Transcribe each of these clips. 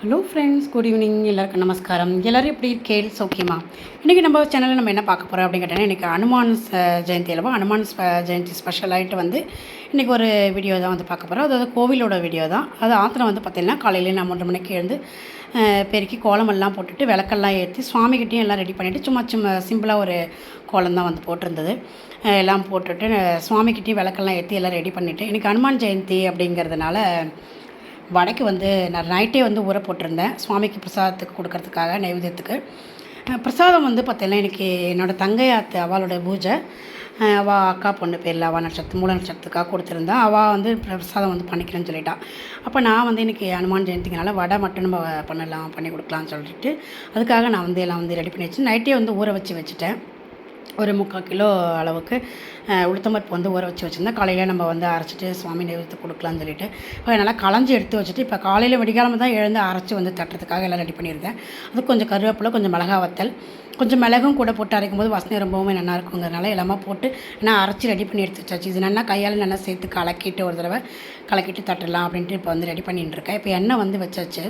Hello friends, good evening. எல்லாருக்கும் நமஸ்காரம். எல்லோரும் எப்படி இருக்கேள்? சௌக்கியமா? இன்றைக்கி நம்ம சேனலில் நம்ம என்ன பார்க்க போகிறோம் அப்படின்னு கேட்டால், இன்றைக்கி அனுமான் ஜெயந்தி அல்லவா. அனுமான் ஜெயந்தி ஸ்பெஷலாகிட்டு இன்றைக்கி ஒரு வீடியோ தான் பார்க்க போகிறோம். அதாவது கோவிலோட வீடியோ தான். அது ஆத்திரம் பார்த்திங்கன்னா காலையிலே நான் 3 மணிக்கு எழுந்து பெருக்கி கோலமெல்லாம் போட்டுட்டு விளக்கெல்லாம் ஏற்றி சுவாமிகிட்டையும் எல்லாம் ரெடி பண்ணிவிட்டு சும்மா சிம்பிளாக ஒரு கோலம் தான் போட்டிருந்தது. எல்லாம் போட்டுட்டு சுவாமிகிட்டையும் விளக்கெல்லாம் ஏற்றி எல்லாம் ரெடி பண்ணிவிட்டு, இன்றைக்கி அனுமான் ஜெயந்தி அப்படிங்கிறதுனால வடைக்கு நான் நைட்டே ஊற போட்டிருந்தேன் சுவாமிக்கு பிரசாதத்துக்கு கொடுக்கறதுக்காக, நைவேத்தியத்துக்கு. பிரசாதம் பார்த்தீங்கன்னா இன்றைக்கி என்னோடய தங்கையாத்து அவளோட பூஜை. அவள் அக்கா பொண்ணு பேரில் அவள் மூல நட்சத்திரத்துக்காக கொடுத்துருந்தா. அவள் பிரசாதம் பண்ணிக்கிறேன்னு சொல்லிட்டாள். அப்போ நான் இன்றைக்கி அனுமான் ஜெயந்திங்கனால வடை மட்டும் நம்ம பண்ணி கொடுக்கலான்னு சொல்லிட்டு அதுக்காக நான் எல்லாம் ரெடி பண்ணி வச்சு நைட்டே ஊற வச்சுட்டேன். ஒரு 3/4 கிலோ அளவுக்கு உளுத்தம்பருப்பு ஊற வச்சு வச்சுருந்தேன். காலையில் நம்ம அரைச்சிட்டு சுவாமி நைவேத்தியத்துக்கு கொடுக்கலான்னு சொல்லிட்டு நல்லா களைஞ்சி எடுத்து வச்சுட்டு, இப்போ காலையில் விடிகாலமாக தான் எழுந்து அரைச்சி தட்டுறதுக்காக எல்லாம் ரெடி பண்ணியிருந்தேன். அது கொஞ்சம் கருவேப்பிலை, கொஞ்சம் மிளகா வத்தல், கொஞ்சம் மிளகும் கூட போட்டு அரைக்கும் போது வாசனை ரொம்பவுமே நல்லா இருக்குங்கிறதுனால எல்லாமே போட்டு நான் அரைச்சி ரெடி பண்ணி எடுத்து வச்சாச்சு. இது நல்லா கையால் நல்லா சேர்த்து கலக்கிட்டு ஒரு தடவை கலக்கிட்டு தட்டலாம் அப்படின்ட்டு இப்போ ரெடி பண்ணிட்டு இருக்கேன். இப்போ எண்ணெய் வச்சாச்சு.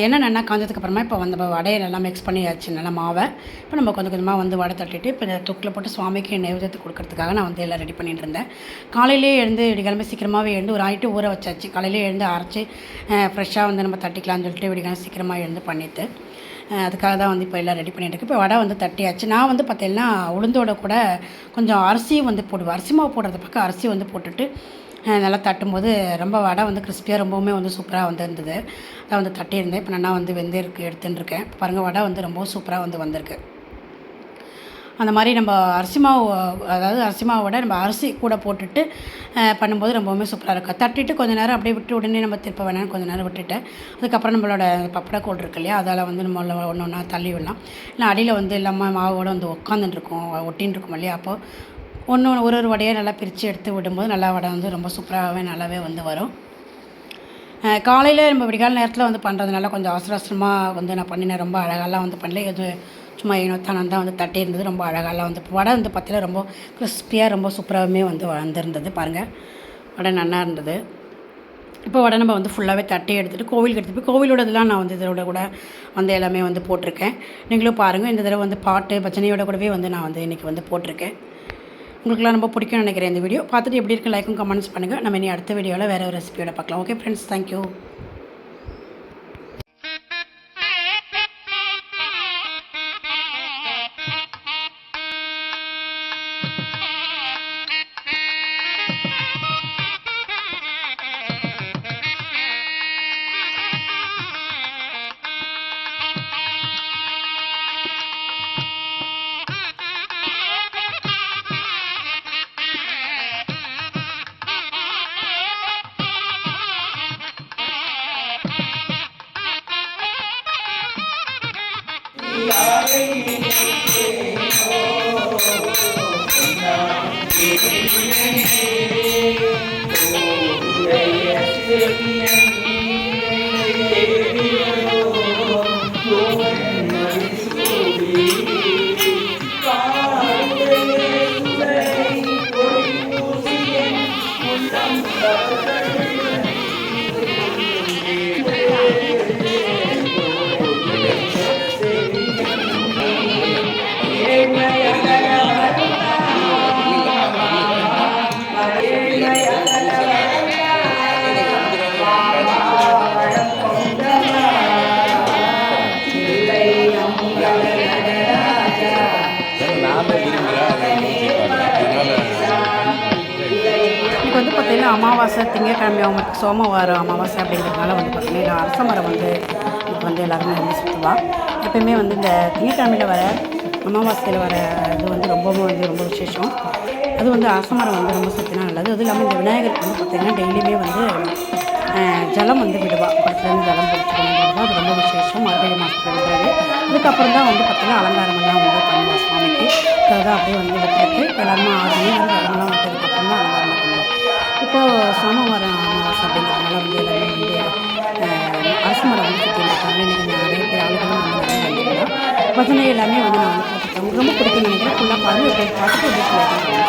எண்ணெய் நல்லா காஞ்சதுக்கப்புறமா இப்போ நம்ம வடையை நல்லா மிக்ஸ் பண்ணியாச்சு, நல்லா மாவை. இப்போ நம்ம கொஞ்சம் கொஞ்சமாக வடை தட்டிட்டு இப்போ தொக்கில் போட்டு சுவாமிக்கு நைவேத்தியத்துக்கு கொடுக்கறதுக்காக நான் எல்லாம் ரெடி பண்ணிட்டு இருந்தேன். காலையிலே எழுந்து விடிகாலமே சீக்கிரமாகவே எழுந்து ஒரு ஆயிட்டு ஊற வச்சாச்சு. காலையிலே எழுந்து அரைச்சி ஃப்ரெஷ்ஷாக நம்ம தட்டிக்கலாம்னு சொல்லிட்டு விடிகாலம் சீக்கிரமாக எழுந்து பண்ணிவிட்டு அதுக்காக தான் இப்போ எல்லாம் ரெடி பண்ணிட்டு இருக்கு. இப்போ வடை தட்டியாச்சு. நான் பார்த்தீங்கன்னா உளுந்தோட கூட கொஞ்சம் அரிசியும் போடுவேன். அரிசி மாவு போடுறது பக்கம் அரிசி போட்டுட்டு நல்லா தட்டும்போது ரொம்ப வடை கிறிஸ்பியாக ரொம்பவுமே சூப்பராக இருந்தது. அதை தட்டியிருந்தேன். இப்போ நான் வெந்திருக்கு எடுத்துட்டுருக்கேன். பாருங்கள், வடை ரொம்ப சூப்பராக வந்திருக்கு. அந்த மாதிரி நம்ம அரிசி மாவு, அதாவது அரிசி மாவோட நம்ம அரிசி கூட போட்டுட்டு பண்ணும்போது ரொம்பவுமே சூப்பராக இருக்கும். தட்டிட்டு கொஞ்சம் நேரம் அப்படியே விட்டு உடனே நம்ம திருப்ப வேணாம், கொஞ்சம் நேரம் விட்டுட்டு அதுக்கப்புறம் நம்மளோட பப்படக்கோல் இருக்கு இல்லையா, அதால் நம்ம ஒன்று ஒன்றா தள்ளி விடலாம். இல்லை அடியில் இல்லாமல் மாவோடு உட்காந்துட்டுருக்கோம், ஒட்டின்னு இருக்கும் இல்லையா. அப்போது ஒரு வடையை நல்லா பிரித்து எடுத்து விடும்போது நல்லா வடை ரொம்ப சூப்பராகவே நல்லாவே வரும். காலையில் நம்ம விடிகால நேரத்தில் பண்ணுறதுனால கொஞ்சம் அவசர அவசரமாக நான் பண்ணினேன். ரொம்ப அழகாலாம் பண்ணல. இது சும்மா ஏனோத்தானம் தான் தட்டி இருந்தது. ரொம்ப அழகாலாம் வடை பார்த்தீங்கன்னா ரொம்ப கிறிஸ்பியாக ரொம்ப சூப்பராகவே வந்திருந்தது. பாருங்கள், வடை நல்லா இருந்தது. இப்போ வடை நம்ம ஃபுல்லாகவே தட்டி எடுத்துகிட்டு கோவிலுக்கு எடுத்துகிட்டு போய் கோவிலோட இதெல்லாம் நான் இதோட கூட எல்லாமே போட்டிருக்கேன். நீங்களும் பாருங்கள். இந்த தடவை பாட்டு பஜனையோட கூடவே நான் இன்றைக்கி போட்டிருக்கேன். உங்களுக்குலாம் ரொம்ப பிடிக்கும்னு நினைக்கிறேன். இந்த வீடியோ பார்த்துட்டு எப்படி இருக்குது லைக்கும் கமெண்ட்ஸ் பண்ணுங்கள். நம்ம இனி அடுத்த வீடியோவில் வேறு ஒரு ரெசிபியோட பார்க்கலாம். Okay friends, thank you. பார்த்தீங்கன்னா அமாவாசை திங்கக்கிழமை அவங்களுக்கு சோமவாரம் அமாவாசை அப்படிங்கிறதுனால பார்த்தீங்கன்னா அரச மரம் இப்போ எல்லாருமே சுற்றுவா. எப்போயுமே இந்த திங்கக்கிழமையில் வர அமாவாசையில் வர இது ரொம்பவும் ரொம்ப விசேஷம். அது அரச மரம் ரொம்ப சுற்றினா நல்லது. அதுவும் இல்லாமல் இந்த விநாயகருக்கு பார்த்தீங்கன்னா டெய்லியுமே ஜலம் விடுவா. பக்கத்துலேருந்து ஜலம் பிடிச்சிக்கணும். அது ரொம்ப விசேஷம். மார்கழி மாதத்தில் விடுறது. அதுக்கப்புறம் தான் பார்த்தீங்கன்னா அலங்காரமெல்லாம் பண்ணுவா சுவாமிக்கு. அதுதான் அப்படியே விட்டுருக்கு. இப்போ எல்லாருமே 6 மணி ஜலமெல்லாம் விட்டதுக்கப்புறம் தான் அலங்காரம் பண்ணுவோம். இப்போது சோமவாரம் அமாவாசை அப்படிங்கிறதுனால எல்லாருமே அரச மரம் சுற்றிருக்காங்க. இன்றைக்கி நிறைய பேர் ஆளுகளும் பஜனை எல்லாமே நான் போட்டுருக்கேன். ரொம்ப பிடிக்கும்னு நினைக்கிறேன். ஃபுல்லாக பாருங்கள். எப்படி பார்த்துட்டு எப்படி தேங்க்யூ.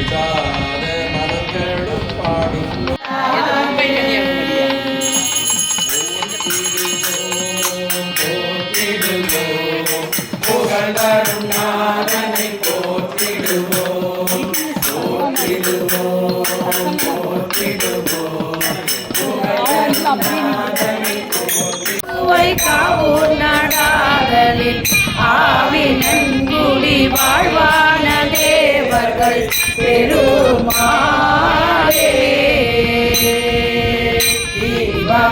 சாத மலர்களும் பாடும் போற்றிடுவோம் புகழ்தரும் நாதனை போற்றிடுவோம் போற்றிடுவோம் போற்றிடுவோம் புகழ்தரும் நாதனை காவூர் நடாதலில் ஆவினங்குடி வாழ்வான தேவர்கள் பெருமாளே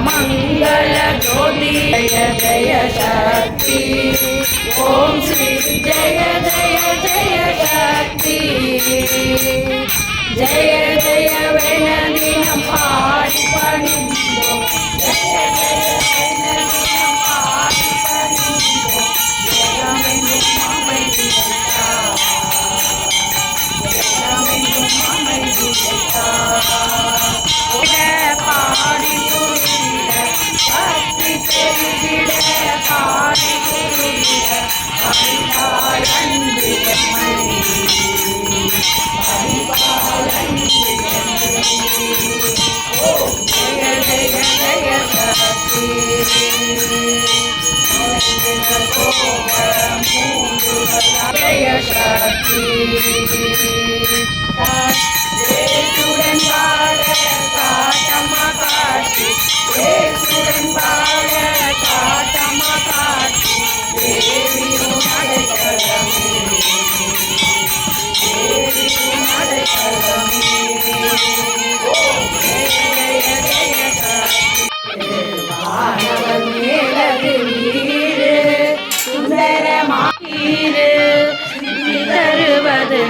மங்கள ஜோதி ஜய ஜய சக்தி ஓம் ஸ்ரீ ஜய ஜய ஜய சக்தி ஜய ஜய வேணதினம் பாடி பணிந்தோம் ஜய ஜய வேணதினம் பாடி பணிந்தோம் ஜெகமெங்கும் அமைதி வைத்தார் ஜெகமெங்கும் அமைதி வைத்தார் பாடி குருவிட பக்தி பெருகிட பாடி குருவிட அறிவாய் அன்பு எம்மை அறிவாய் அன்பு எம்மை ஓம் ஜெய ஜெய ஜெய சக்தி கோப மூன்றுகள் ஜெய சக்தி தேசுடன் வாழ காட்டமா காட்சி தேசுடன் வாழ காட்டமா காட்சி தேவியும் அடைக்கலமே தேவியும் அடைக்கலமே ஓம் ஜெய ஜெய ஜெய சக்தி வானவன் மேலது வீடு சுந்தரமாயிரு தருவது